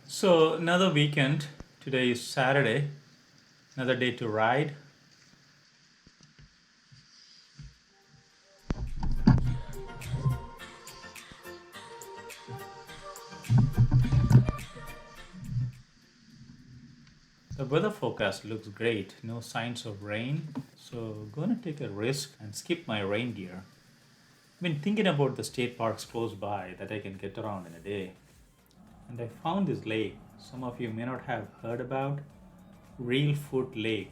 So, another weekend. Today is Saturday, another day to ride. The weather forecast looks great, no signs of rain. So, gonna take a risk and skip my rain gear. I've been thinking about the state parks close by that I can get around in a day. And I found this lake some of you may not have heard about Reelfoot Lake.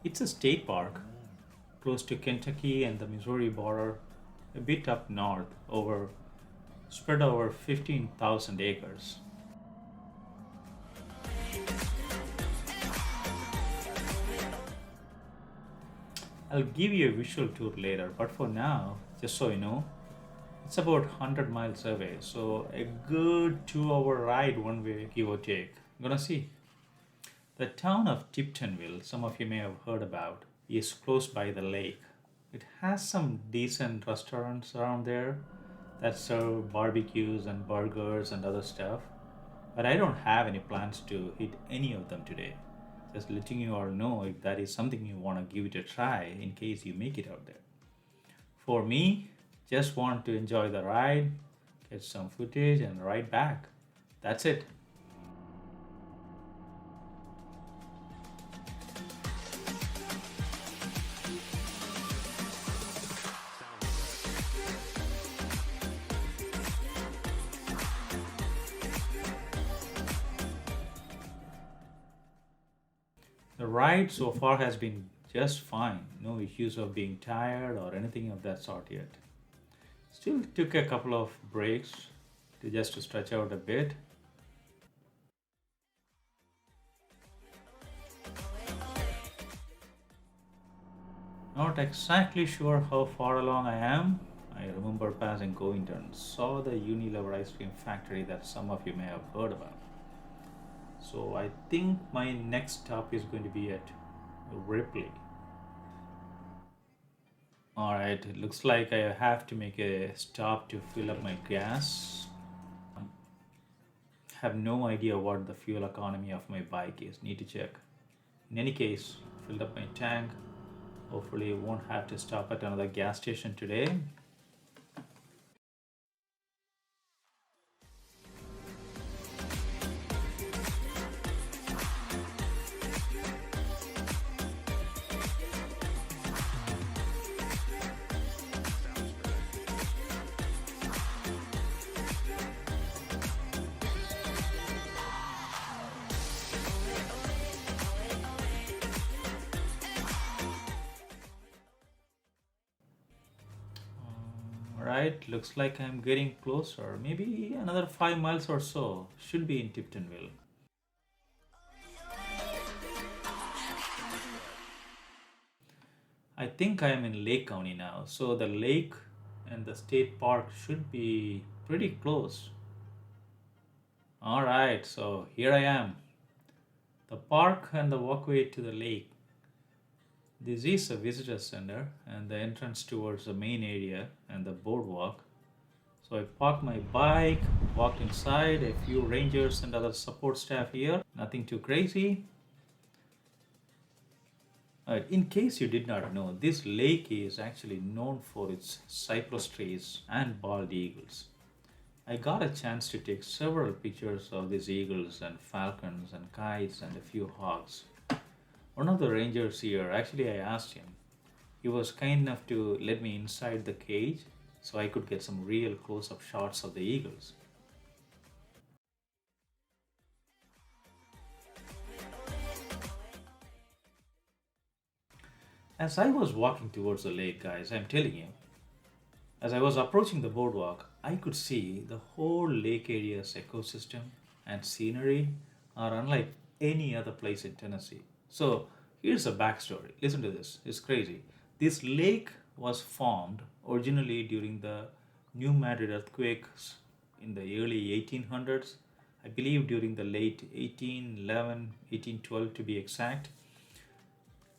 It's a state park close to Kentucky and the Missouri border, a bit up north, spread over 15,000 acres. I'll give you a visual tour later, but for now, just so you know, it's about 100 miles away, so a good 2 hour ride one way, give or take. Gonna see. The town of Tiptonville, some of you may have heard about, is close by the lake. It has some decent restaurants around there that serve barbecues and burgers and other stuff, but I don't have any plans to hit any of them today. Just letting you all know if that is something you want to give it a try in case you make it out there. For me, just want to enjoy the ride, get some footage, and ride back. That's it. The ride so far has been just fine. No issues of being tired or anything of that sort yet. Still took a couple of breaks to just to stretch out a bit. Not exactly sure how far along I am. I remember passing Govington, saw the Unilever ice cream factory that some of you may have heard about. So I think my next stop is going to be at Ripley. Alright, it looks like I have to make a stop to fill up my gas. Have no idea what the fuel economy of my bike is. Need to check. In any case, filled up my tank. Hopefully, won't have to stop at another gas station today. Alright, looks like I'm getting closer. Maybe another 5 miles or so. Should be in Tiptonville. I think I am in Lake County now. So the lake and the state park should be pretty close. Alright, so here I am. The park and the walkway to the lake. This is a visitor center and the entrance towards the main area and the boardwalk. So I parked my bike, walked inside, a few rangers and other support staff here. Nothing too crazy. In case you did not know, this lake is actually known for its cypress trees and bald eagles. I got a chance to take several pictures of these eagles and falcons and kites and a few hawks. One of the rangers here, actually, I asked him. He was kind enough to let me inside the cage so I could get some real close up shots of the eagles. As I was walking towards the lake, guys, I'm telling you, as I was approaching the boardwalk, I could see the whole lake area's ecosystem and scenery are unlike any other place in Tennessee. So, here's a backstory. Listen to this, it's crazy. This lake was formed originally during the New Madrid earthquakes in the early 1800s, I believe during the late 1811, 1812 to be exact.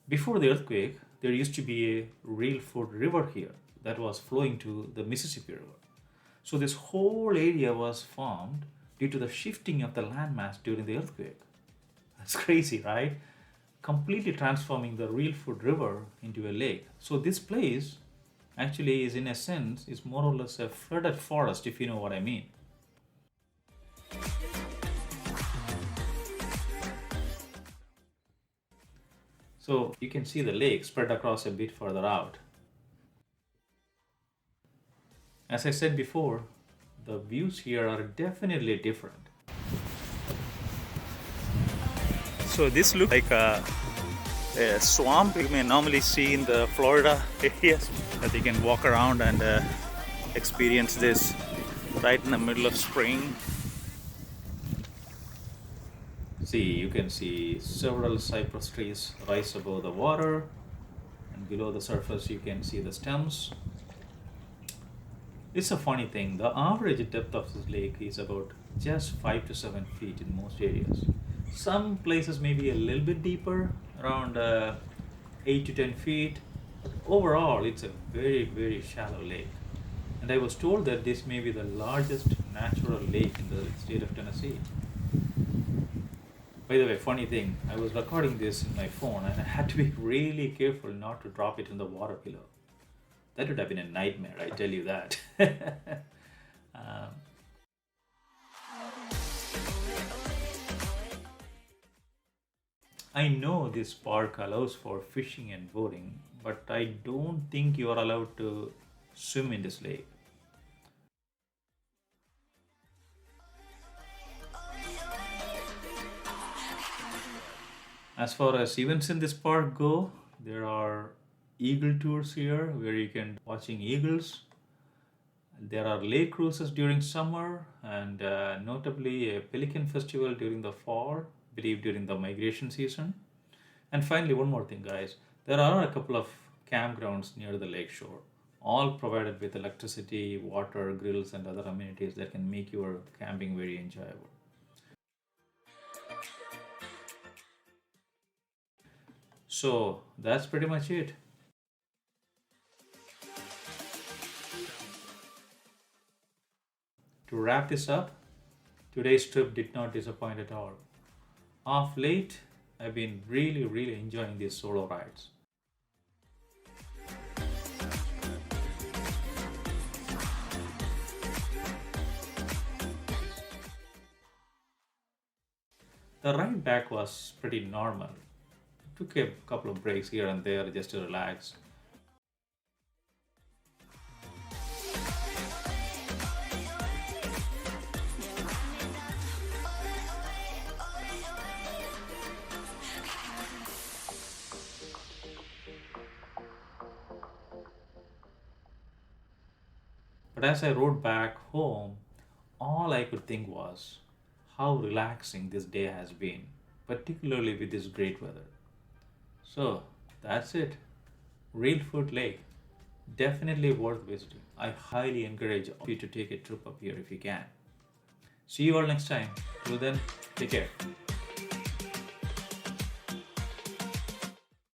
Before the earthquake, there used to be a Reelfoot River here that was flowing to the Mississippi River. So this whole area was formed due to the shifting of the landmass during the earthquake. That's crazy, right? Completely transforming the Reelfoot River into a lake. So this place actually is, in a sense, is more or less a flooded forest, if you know what I mean. So you can see the lake spread across a bit further out. As I said before, the views here are definitely different. So this looks like a swamp you may normally see in the Florida areas, that you can walk around and experience this right in the middle of spring. See, you can see several cypress trees rise above the water, and below the surface you can see the stems. It's a funny thing, the average depth of this lake is about just 5 to 7 feet in most areas. Some places may be a little bit deeper, around 8 to 10 feet. But overall, it's a very, very shallow lake. And I was told that this may be the largest natural lake in the state of Tennessee. By the way, funny thing, I was recording this in my phone and I had to be really careful not to drop it in the water below. That would have been a nightmare, I tell you that. um, I know this park allows for fishing and boating, but I don't think you are allowed to swim in this lake. As far as events in this park go, there are eagle tours here where you can watching eagles. There are lake cruises during summer, and notably a pelican festival during the fall, I believe during the migration season. And finally, one more thing, guys. There are a couple of campgrounds near the lake shore, all provided with electricity, water, grills, and other amenities that can make your camping very enjoyable. So that's pretty much it. To wrap this up, today's trip did not disappoint at all. Of late, I've been really enjoying these solo rides. The ride back was pretty normal. Took a couple of breaks here and there just to relax. But as I rode back home, all I could think was how relaxing this day has been, particularly with this great weather. So that's it. Reelfoot Lake. Definitely worth visiting. I highly encourage you to take a trip up here if you can. See you all next time. Till then, take care.